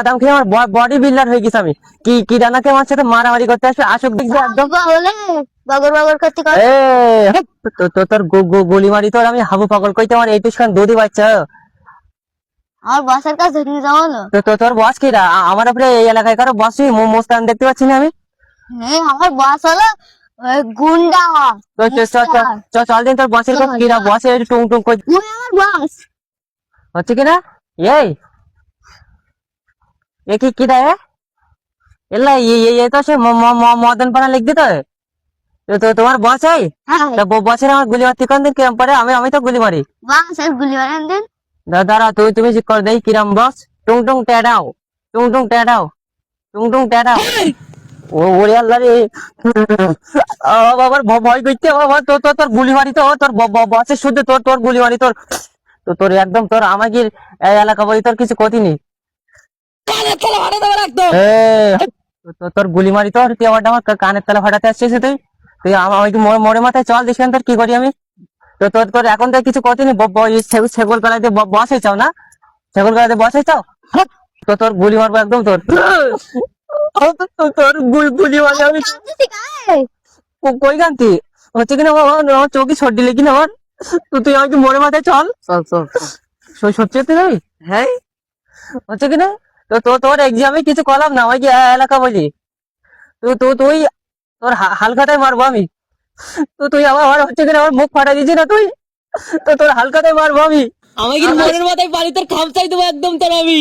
বাদাম খেয়ে আমার বডি বিল্ডার হয়ে গেছে। আমি কি রানাকে আমার সাথে মারামারি করতে আসবে, আসুক দেখছি একদম বগর বগর করতে কর। এ তোর গুলি মারি তোর আমি হাবু পাগল কইতে আমার এইটুস খান দুধি বাচ্চা। আমার বসের কাছে নিয়ে যাবো না। তোর বস কি আমার উপরে এই এলাকায় কারো বস মোস্তান দেখতে পাচ্ছি না আমি। আমার বস হলো গুন্ডা। চল দিন তোর বসের কথা কিরা বসের টুং টুং কই আমার বস হচ্ছে কিনা এই এ কি রে এলা এই তো সে মদন পানা লিখ দিত তো তোমার বস এই বসের আমার গুলি মারতে কোন দিন কিরম পরে আমি তো গুলি মারি বসের গুলি মারেন দিন। দাদা তুমি কর দেই কিরম বস টুং টুং টেডাও টুং টুং টেডাও টুং টুং টেডাও ওরে আল্লাহ রে বাবার ভয় করতে বাবা তোর গুলি মারি তো তোর বসের শুদ্ধ তোর গুলি মারি তোর একদম তোর আমাকে এই এলাকা বলি তোর কিছু ক্ষতি নেই। তোর গুলি মারি তোর তুই আমার কানের তলা ফাটাতে আসছিস তুই তুই আমাকে মোড়ে মাথায় চল দেখি তোর কি করি আমি। তোর এখন তো কিছু ক্ষতি নেই ছাগল গলাতে বসে চাও না ছাগল গলাতে বসে চাও তোর গুলি মারবো একদম তোর তোর গুলি মারবো আমি কই গান্তি হচ্ছে কিনা আমার চোখে ছড়ি লেগে না আমার তুই আমাকে মোড়ে মাথায় চল সত্যি সত্যি যাবি হ্যাঁ হচ্ছে কিনা তোর এক্সামে কিছু করাম না ওই যে এলাকা বলি তুই তোর হালকাটাই মারবো আমি তুই আমার হচ্ছে কিনা আমার মুখ ফাটা দিয়েছি না তুই তোর হালকাটাই মারবো আমি আমাকে মনের মাথায় পানি তোর খামচাই দেবো একদম তোর আমি।